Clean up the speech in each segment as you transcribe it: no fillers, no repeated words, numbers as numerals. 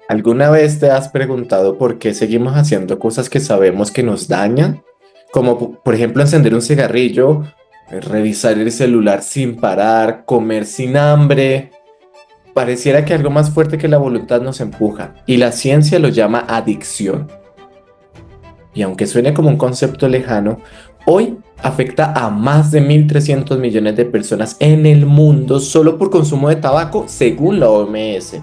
¿Alguna vez te has preguntado por qué seguimos haciendo cosas que sabemos que nos dañan? Como por ejemplo encender un cigarrillo, revisar el celular sin parar, comer sin hambre. Pareciera que algo más fuerte que la voluntad nos empuja y la ciencia lo llama adicción. Y aunque suene como un concepto lejano, hoy afecta a más de 1.300 millones de personas en el mundo solo por consumo de tabaco, según la OMS.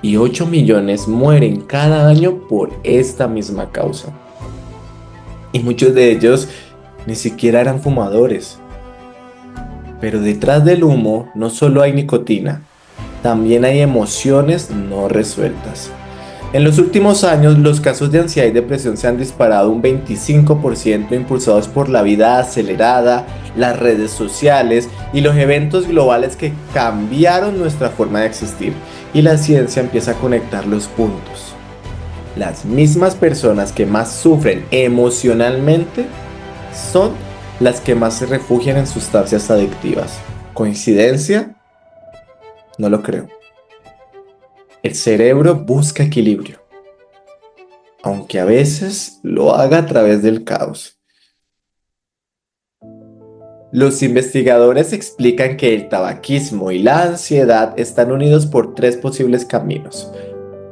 Y 8 millones mueren cada año por esta misma causa. Y muchos de ellos ni siquiera eran fumadores. Pero detrás del humo no solo hay nicotina, también hay emociones no resueltas. En los últimos años, los casos de ansiedad y depresión se han disparado un 25% impulsados por la vida acelerada, las redes sociales y los eventos globales que cambiaron nuestra forma de existir. Y la ciencia empieza a conectar los puntos. Las mismas personas que más sufren emocionalmente son las que más se refugian en sustancias adictivas. ¿Coincidencia? No lo creo. El cerebro busca equilibrio, aunque a veces lo haga a través del caos. Los investigadores explican que el tabaquismo y la ansiedad están unidos por tres posibles caminos.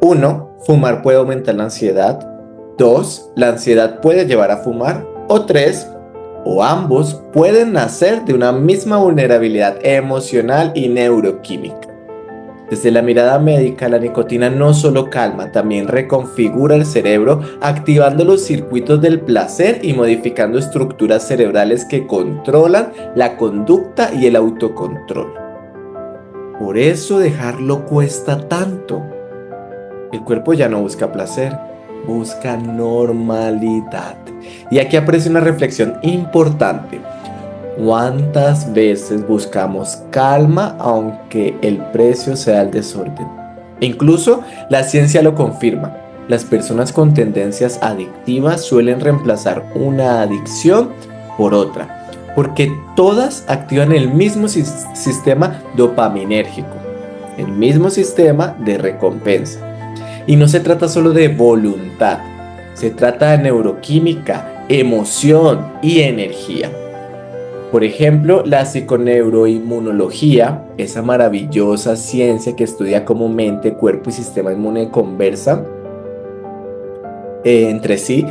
1. Fumar puede aumentar la ansiedad. 2. La ansiedad puede llevar a fumar. O 3. O ambos pueden nacer de una misma vulnerabilidad emocional y neuroquímica. Desde la mirada médica, la nicotina no solo calma, también reconfigura el cerebro, activando los circuitos del placer y modificando estructuras cerebrales que controlan la conducta y el autocontrol. Por eso dejarlo cuesta tanto. El cuerpo ya no busca placer, busca normalidad. Y aquí aparece una reflexión importante. ¿Cuántas veces buscamos calma aunque el precio sea el desorden? Incluso la ciencia lo confirma. Las personas con tendencias adictivas suelen reemplazar una adicción por otra, porque todas activan el mismo sistema dopaminérgico, el mismo sistema de recompensa. Y no se trata solo de voluntad, se trata de neuroquímica, emoción y energía. Por ejemplo, la psiconeuroinmunología, esa maravillosa ciencia que estudia cómo mente, cuerpo y sistema inmune conversan entre sí,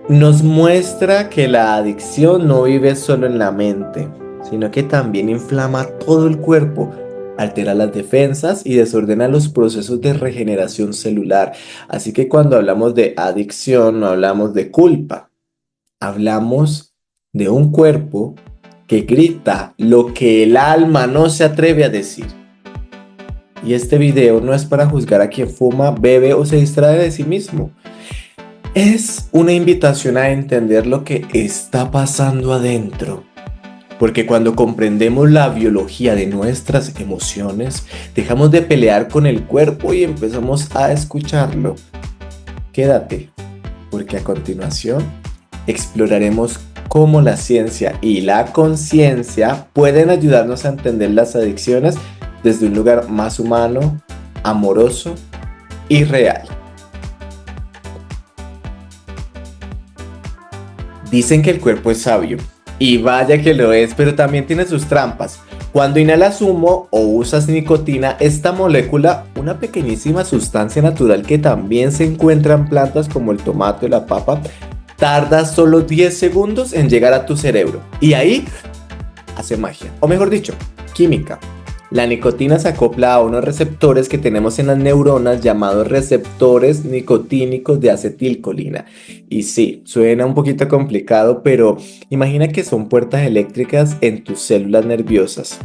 nos muestra que la adicción no vive solo en la mente, sino que también inflama todo el cuerpo, altera las defensas y desordena los procesos de regeneración celular. Así que cuando hablamos de adicción, no hablamos de culpa, hablamos de un cuerpo que grita lo que el alma no se atreve a decir. Y este video no es para juzgar a quien fuma, bebe o se distrae de sí mismo. Es una invitación a entender lo que está pasando adentro. Porque cuando comprendemos la biología de nuestras emociones, dejamos de pelear con el cuerpo y empezamos a escucharlo. Quédate, porque a continuación exploraremos cómo la ciencia y la conciencia pueden ayudarnos a entender las adicciones desde un lugar más humano, amoroso y real. Dicen que el cuerpo es sabio, y vaya que lo es, pero también tiene sus trampas. Cuando inhalas humo o usas nicotina, esta molécula, una pequeñísima sustancia natural que también se encuentra en plantas como el tomate o la papa, tarda solo 10 segundos en llegar a tu cerebro. Y ahí hace magia, o mejor dicho, química. La nicotina se acopla a unos receptores que tenemos en las neuronas llamados receptores nicotínicos de acetilcolina. Y sí, suena un poquito complicado, pero imagina que son puertas eléctricas en tus células nerviosas.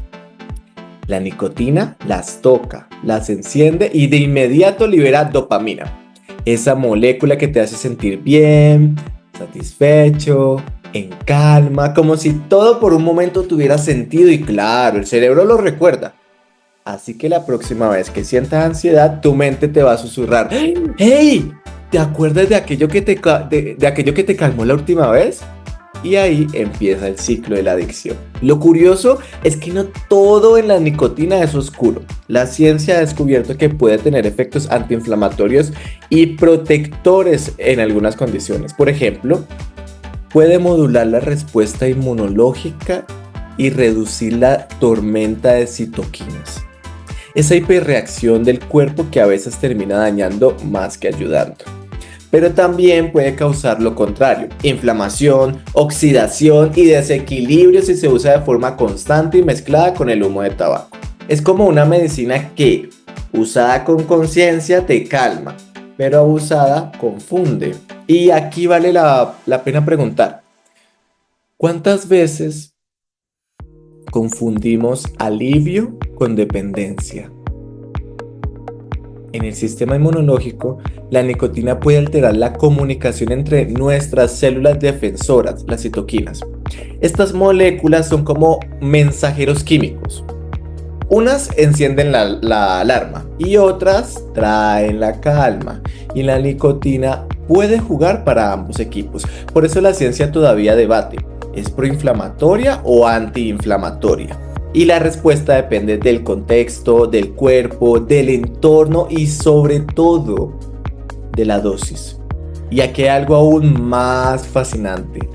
La nicotina las toca, las enciende y de inmediato libera dopamina. Esa molécula que te hace sentir bien, satisfecho, en calma, como si todo por un momento tuviera sentido y claro, el cerebro lo recuerda. Así que la próxima vez que sientas ansiedad, tu mente te va a susurrar: ¡Hey! ¿Te acuerdas de aquello que te calmó la última vez? Y ahí empieza el ciclo de la adicción. Lo curioso es que no todo en la nicotina es oscuro. La ciencia ha descubierto que puede tener efectos antiinflamatorios y protectores en algunas condiciones. Por ejemplo, puede modular la respuesta inmunológica y reducir la tormenta de citoquinas. Esa hiperreacción del cuerpo que a veces termina dañando más que ayudando. Pero también puede causar lo contrario, inflamación, oxidación y desequilibrio si se usa de forma constante y mezclada con el humo de tabaco. Es como una medicina que, usada con conciencia, te calma, pero abusada confunde. Y aquí vale la pena preguntar, ¿cuántas veces confundimos alivio con dependencia? En el sistema inmunológico, la nicotina puede alterar la comunicación entre nuestras células defensoras, las citoquinas. Estas moléculas son como mensajeros químicos. Unas encienden la alarma y otras traen la calma. Y la nicotina puede jugar para ambos equipos. Por eso la ciencia todavía debate, ¿es proinflamatoria o antiinflamatoria? Y la respuesta depende del contexto, del cuerpo, del entorno y sobre todo de la dosis. Y aquí hay algo aún más fascinante.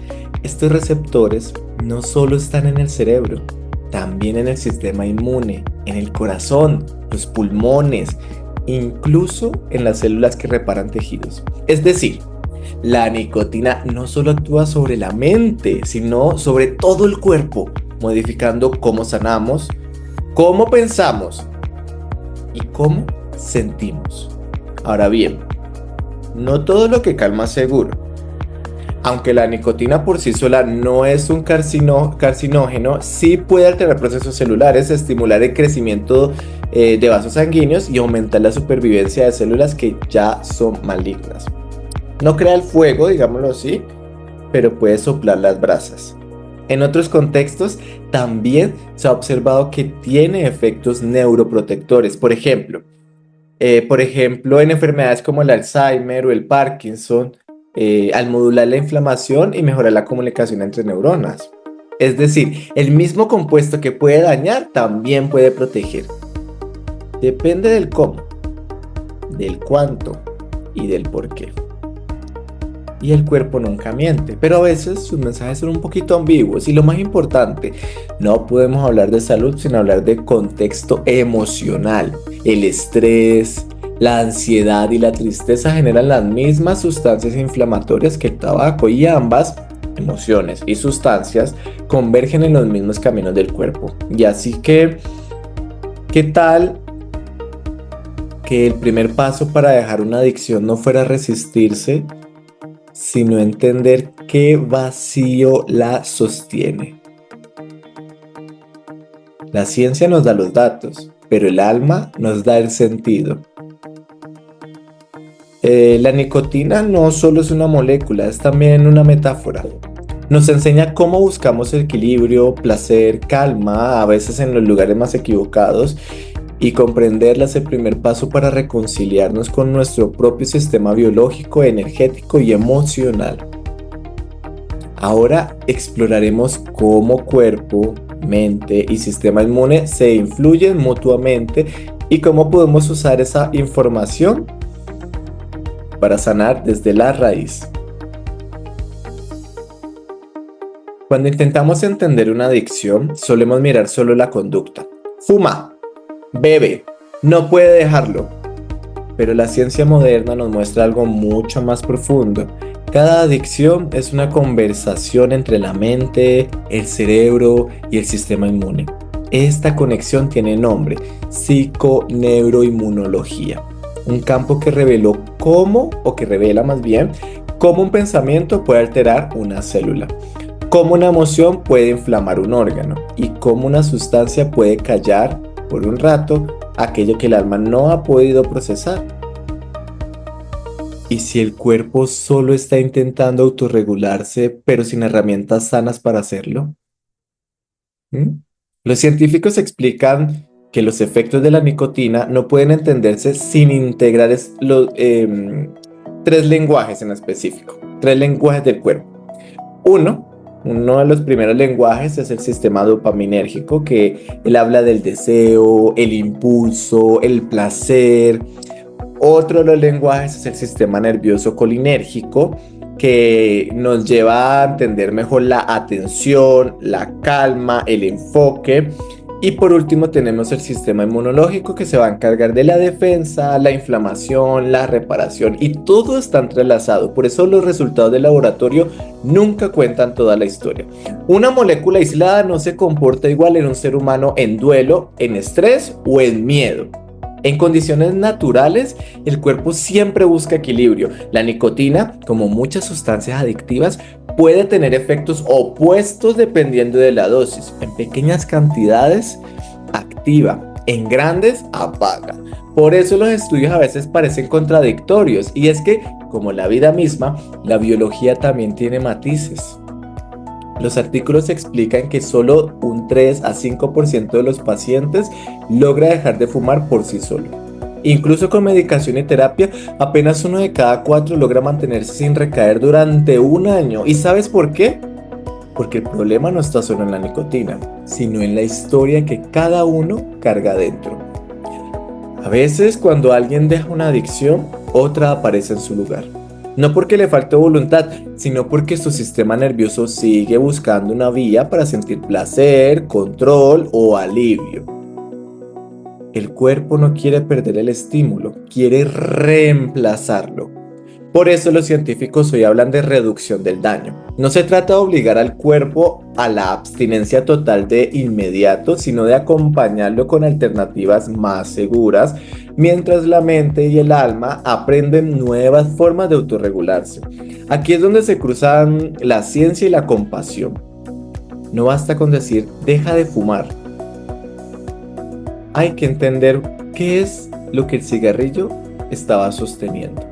Estos receptores no solo están en el cerebro, también en el sistema inmune, en el corazón, los pulmones, incluso en las células que reparan tejidos. Es decir, la nicotina no solo actúa sobre la mente, sino sobre todo el cuerpo, modificando cómo sanamos, cómo pensamos y cómo sentimos. Ahora bien, no todo lo que calma es seguro. Aunque la nicotina por sí sola no es un carcinógeno, sí puede alterar procesos celulares, estimular el crecimiento de vasos sanguíneos y aumentar la supervivencia de células que ya son malignas. No crea el fuego, digámoslo así, pero puede soplar las brasas. En otros contextos, también se ha observado que tiene efectos neuroprotectores. Por ejemplo, en enfermedades como el Alzheimer o el Parkinson, al modular la inflamación y mejorar la comunicación entre neuronas. Es decir, el mismo compuesto que puede dañar también puede proteger. Depende del cómo, del cuánto y del por qué. Y el cuerpo nunca miente, pero a veces sus mensajes son un poquito ambiguos. Y lo más importante, no podemos hablar de salud sin hablar de contexto emocional. El estrés, la ansiedad y la tristeza generan las mismas sustancias inflamatorias que el tabaco y ambas emociones y sustancias convergen en los mismos caminos del cuerpo. Y así que, ¿qué tal que el primer paso para dejar una adicción no fuera resistirse, sino entender qué vacío la sostiene? La ciencia nos da los datos, pero el alma nos da el sentido. La nicotina no solo es una molécula, es también una metáfora. Nos enseña cómo buscamos equilibrio, placer, calma, a veces en los lugares más equivocados, y comprenderla es el primer paso para reconciliarnos con nuestro propio sistema biológico, energético y emocional. Ahora exploraremos cómo cuerpo, mente y sistema inmune se influyen mutuamente y cómo podemos usar esa información para sanar desde la raíz. Cuando intentamos entender una adicción, solemos mirar solo la conducta. Fuma, bebe, no puede dejarlo. Pero la ciencia moderna nos muestra algo mucho más profundo. Cada adicción es una conversación entre la mente, el cerebro y el sistema inmune. Esta conexión tiene nombre: psiconeuroinmunología. Un campo que revela más bien, cómo un pensamiento puede alterar una célula, cómo una emoción puede inflamar un órgano y cómo una sustancia puede callar por un rato aquello que el alma no ha podido procesar. ¿Y si el cuerpo solo está intentando autorregularse, pero sin herramientas sanas para hacerlo? Los científicos explican que los efectos de la nicotina no pueden entenderse sin integrar tres lenguajes en específico, tres lenguajes del cuerpo. Uno Uno de los primeros lenguajes es el sistema dopaminérgico, que él habla del deseo, el impulso, el placer. Otro de los lenguajes es el sistema nervioso colinérgico, que nos lleva a entender mejor la atención, la calma, el enfoque. Y por último tenemos el sistema inmunológico, que se va a encargar de la defensa, la inflamación, la reparación, y todo está entrelazado. Por eso los resultados del laboratorio nunca cuentan toda la historia. Una molécula aislada no se comporta igual en un ser humano en duelo, en estrés o en miedo. En condiciones naturales, el cuerpo siempre busca equilibrio. La nicotina, como muchas sustancias adictivas, puede tener efectos opuestos dependiendo de la dosis. En pequeñas cantidades, activa; en grandes, apaga. Por eso los estudios a veces parecen contradictorios. Y es que, como la vida misma, la biología también tiene matices. Los artículos explican que solo un 3 a 5% de los pacientes logra dejar de fumar por sí solo. Incluso con medicación y terapia, apenas 1 de cada 4 logra mantenerse sin recaer durante un año. ¿Y sabes por qué? Porque el problema no está solo en la nicotina, sino en la historia que cada uno carga dentro. A veces, cuando alguien deja una adicción, otra aparece en su lugar. No porque le falte voluntad, sino porque su sistema nervioso sigue buscando una vía para sentir placer, control o alivio. El cuerpo no quiere perder el estímulo, quiere reemplazarlo. Por eso los científicos hoy hablan de reducción del daño. No se trata de obligar al cuerpo a la abstinencia total de inmediato, sino de acompañarlo con alternativas más seguras, mientras la mente y el alma aprenden nuevas formas de autorregularse. Aquí es donde se cruzan la ciencia y la compasión. No basta con decir, deja de fumar. Hay que entender qué es lo que el cigarrillo estaba sosteniendo.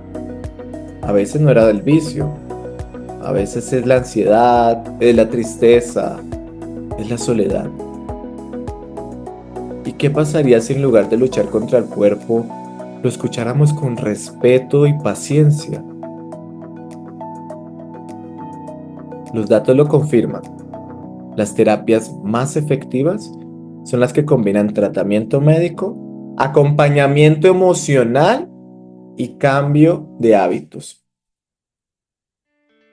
A veces no era del vicio, a veces es la ansiedad, es la tristeza, es la soledad. ¿Y qué pasaría si en lugar de luchar contra el cuerpo, lo escucháramos con respeto y paciencia? Los datos lo confirman. Las terapias más efectivas son las que combinan tratamiento médico, acompañamiento emocional y cambio de hábitos.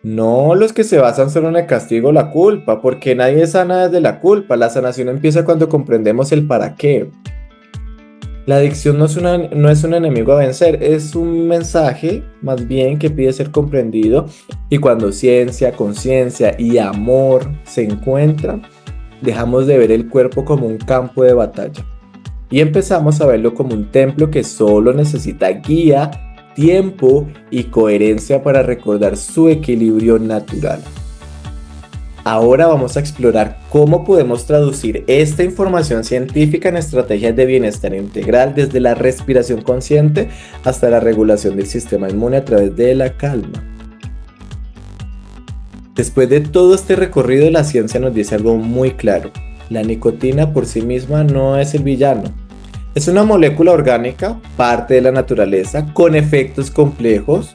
No los que se basan solo en el castigo o la culpa, porque nadie sana desde la culpa. La sanación empieza cuando comprendemos el para qué. La adicción no es un enemigo a vencer, es un mensaje más bien que pide ser comprendido, y cuando ciencia, conciencia y amor se encuentran, dejamos de ver el cuerpo como un campo de batalla y empezamos a verlo como un templo que solo necesita guía, tiempo y coherencia para recordar su equilibrio natural. Ahora vamos a explorar cómo podemos traducir esta información científica en estrategias de bienestar integral, desde la respiración consciente hasta la regulación del sistema inmune a través de la calma. Después de todo este recorrido, la ciencia nos dice algo muy claro. La nicotina por sí misma no es el villano. Es una molécula orgánica, parte de la naturaleza, con efectos complejos,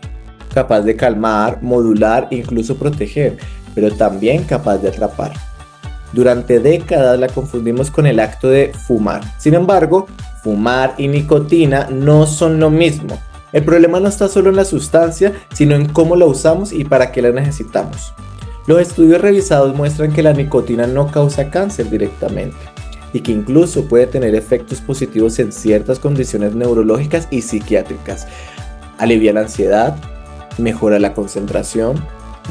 capaz de calmar, modular e incluso proteger, pero también capaz de atrapar. Durante décadas la confundimos con el acto de fumar. Sin embargo, fumar y nicotina no son lo mismo. El problema no está solo en la sustancia, sino en cómo la usamos y para qué la necesitamos. Los estudios revisados muestran que la nicotina no causa cáncer directamente y que incluso puede tener efectos positivos en ciertas condiciones neurológicas y psiquiátricas. Alivia la ansiedad, mejora la concentración,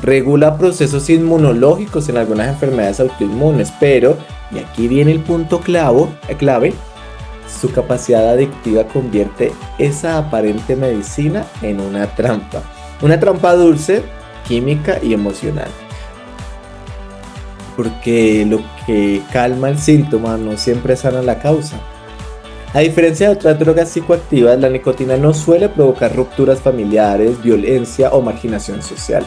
regula procesos inmunológicos en algunas enfermedades autoinmunes, pero, y aquí viene el punto clave, su capacidad adictiva convierte esa aparente medicina en una trampa dulce, química y emocional. Porque lo que calma el síntoma no siempre sana la causa. A diferencia de otras drogas psicoactivas, la nicotina no suele provocar rupturas familiares, violencia o marginación social,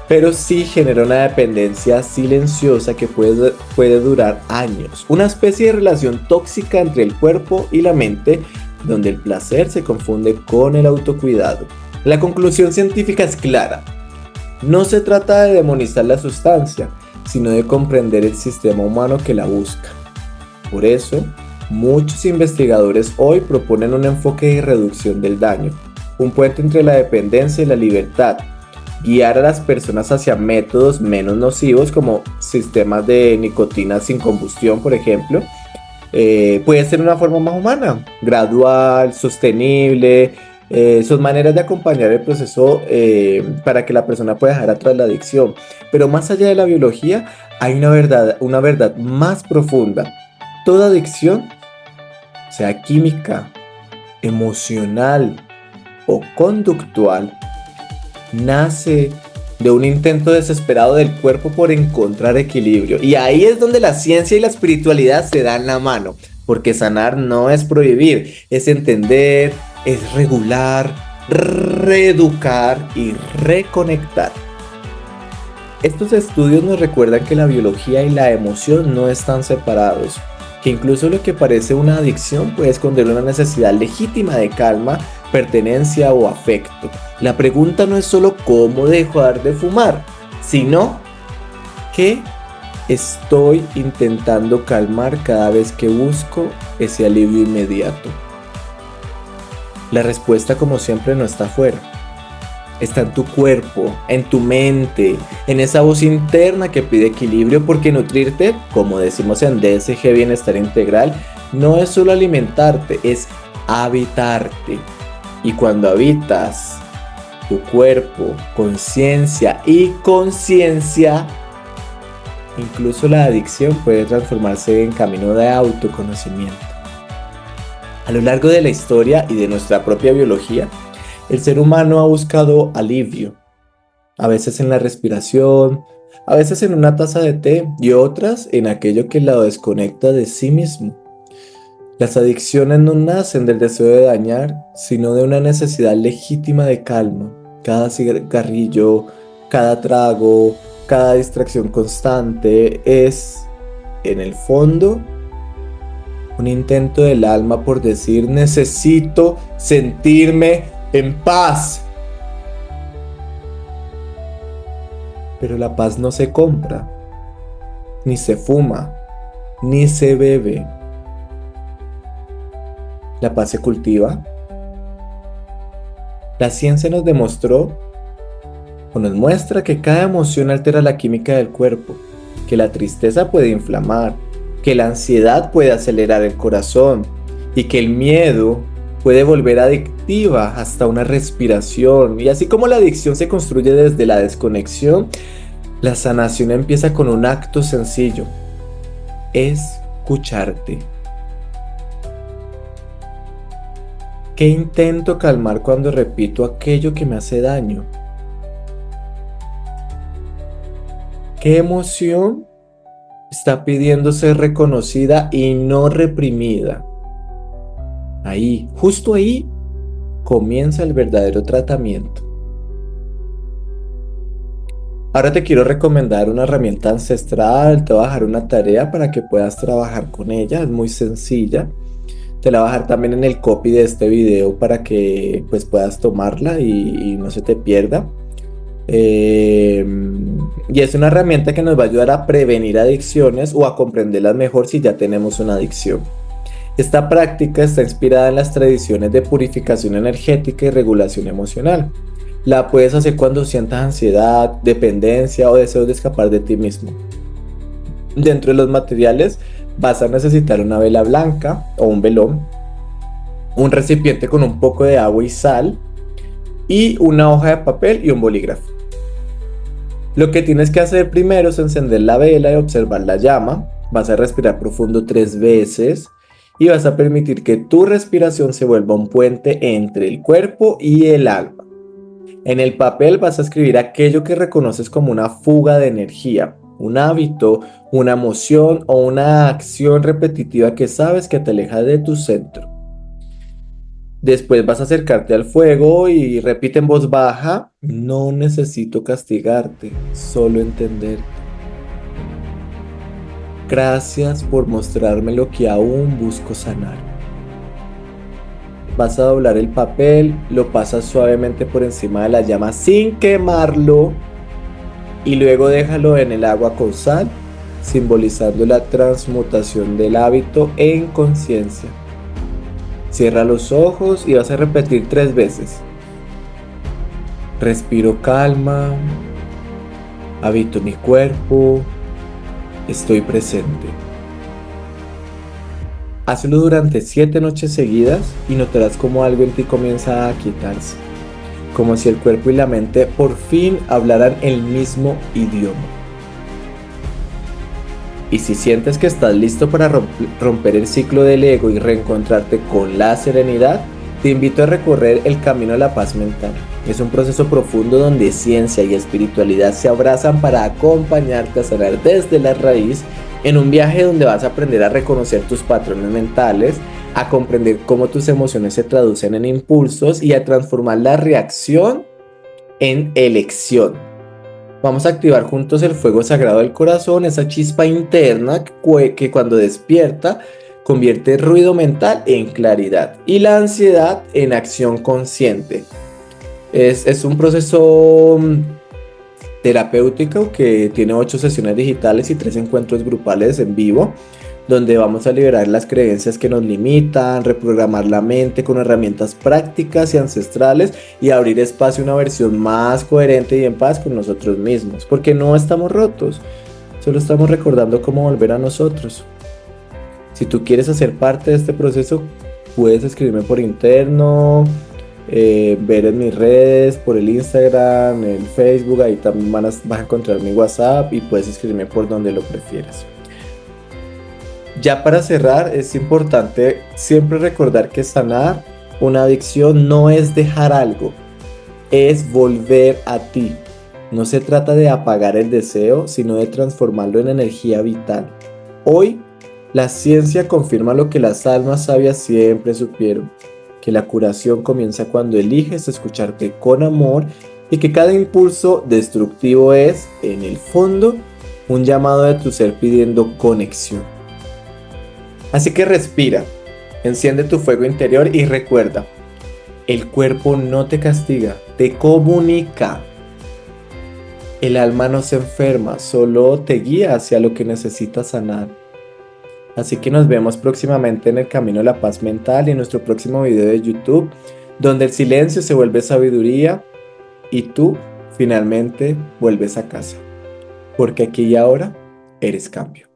pero sí genera una dependencia silenciosa que puede durar años, una especie de relación tóxica entre el cuerpo y la mente, donde el placer se confunde con el autocuidado. La conclusión científica es clara. No se trata de demonizar la sustancia, sino de comprender el sistema humano que la busca. Por eso, muchos investigadores hoy proponen un enfoque de reducción del daño, un puente entre la dependencia y la libertad, guiar a las personas hacia métodos menos nocivos como sistemas de nicotina sin combustión, por ejemplo. Puede ser una forma más humana, gradual, sostenible. Son maneras de acompañar el proceso para que la persona pueda dejar atrás la adicción. Pero más allá de la biología, hay una verdad más profunda. Toda adicción, sea química, emocional o conductual, nace de un intento desesperado del cuerpo por encontrar equilibrio. Y ahí es donde la ciencia y la espiritualidad se dan la mano, porque sanar no es prohibir, es entender, es regular, reeducar y reconectar. Estos estudios nos recuerdan que la biología y la emoción no están separados, que incluso lo que parece una adicción puede esconder una necesidad legítima de calma, pertenencia o afecto. La pregunta no es solo cómo dejar de fumar, sino qué estoy intentando calmar cada vez que busco ese alivio inmediato. La respuesta, como siempre, no está afuera. Está en tu cuerpo, en tu mente, en esa voz interna que pide equilibrio, porque nutrirte, como decimos en DSG Bienestar Integral, no es solo alimentarte, es habitarte. Y cuando habitas tu cuerpo, conciencia y conciencia, incluso la adicción puede transformarse en camino de autoconocimiento. A lo largo de la historia y de nuestra propia biología, el ser humano ha buscado alivio, a veces en la respiración, a veces en una taza de té y otras en aquello que lo desconecta de sí mismo. Las adicciones no nacen del deseo de dañar, sino de una necesidad legítima de calma. Cada cigarrillo, cada trago, cada distracción constante es, en el fondo, un intento del alma por decir: necesito sentirme en paz. Pero la paz no se compra, ni se fuma, ni se bebe. La paz se cultiva. La ciencia nos demostró o nos muestra que cada emoción altera la química del cuerpo, que la tristeza puede inflamar, que la ansiedad puede acelerar el corazón y que el miedo puede volver adictiva hasta una respiración. Y así como la adicción se construye desde la desconexión, la sanación empieza con un acto sencillo: escucharte. ¿Qué intento calmar cuando repito aquello que me hace daño? ¿Qué emoción está pidiendo ser reconocida y no reprimida? Ahí, justo ahí, comienza el verdadero tratamiento. Ahora te quiero recomendar una herramienta ancestral. Te voy a dejar una tarea para que puedas trabajar con ella. Es muy sencilla. Te la voy a dejar también en el copy de este video para que pues puedas tomarla y no se te pierda. Y es una herramienta que nos va a ayudar a prevenir adicciones o a comprenderlas mejor si ya tenemos una adicción. Esta práctica está inspirada en las tradiciones de purificación energética y regulación emocional. La puedes hacer cuando sientas ansiedad, dependencia o deseos de escapar de ti mismo. Dentro de los materiales vas a necesitar una vela blanca o un velón, un recipiente con un poco de agua y sal y una hoja de papel y un bolígrafo. Lo que tienes que hacer primero es encender la vela y observar la llama. Vas a respirar profundo 3 veces y vas a permitir que tu respiración se vuelva un puente entre el cuerpo y el alma. En el papel vas a escribir aquello que reconoces como una fuga de energía, un hábito, una emoción o una acción repetitiva que sabes que te aleja de tu centro. Después vas a acercarte al fuego y repite en voz baja: no necesito castigarte, solo entenderte. Gracias por mostrarme lo que aún busco sanar. Vas a doblar el papel, lo pasas suavemente por encima de la llama sin quemarlo y luego déjalo en el agua con sal, simbolizando la transmutación del hábito en conciencia. Cierra los ojos y vas a repetir 3 veces. Respiro calma, habito mi cuerpo, estoy presente. Hazlo durante 7 noches seguidas y notarás cómo algo en ti comienza a quietarse, como si el cuerpo y la mente por fin hablaran el mismo idioma. Y si sientes que estás listo para romper el ciclo del ego y reencontrarte con la serenidad, te invito a recorrer el camino a la paz mental. Es un proceso profundo donde ciencia y espiritualidad se abrazan para acompañarte a sanar desde la raíz, en un viaje donde vas a aprender a reconocer tus patrones mentales, a comprender cómo tus emociones se traducen en impulsos y a transformar la reacción en elección. Vamos a activar juntos el fuego sagrado del corazón, esa chispa interna que cuando despierta convierte el ruido mental en claridad y la ansiedad en acción consciente. Es un proceso terapéutico que tiene 8 sesiones digitales y 3 encuentros grupales en vivo, donde vamos a liberar las creencias que nos limitan, reprogramar la mente con herramientas prácticas y ancestrales y abrir espacio a una versión más coherente y en paz con nosotros mismos, porque no estamos rotos, solo estamos recordando cómo volver a nosotros. Si tú quieres hacer parte de este proceso, puedes escribirme por interno, ver en mis redes, por el Instagram, el Facebook, ahí también vas a encontrar mi WhatsApp y puedes escribirme por donde lo prefieras. Ya para cerrar, es importante siempre recordar que sanar una adicción no es dejar algo, es volver a ti. No se trata de apagar el deseo, sino de transformarlo en energía vital. Hoy, la ciencia confirma lo que las almas sabias siempre supieron, que la curación comienza cuando eliges escucharte con amor y que cada impulso destructivo es, en el fondo, un llamado de tu ser pidiendo conexión. Así que respira, enciende tu fuego interior y recuerda, el cuerpo no te castiga, te comunica. El alma no se enferma, solo te guía hacia lo que necesitas sanar. Así que nos vemos próximamente en el camino de la paz mental y en nuestro próximo video de YouTube, donde el silencio se vuelve sabiduría y tú finalmente vuelves a casa. Porque aquí y ahora eres cambio.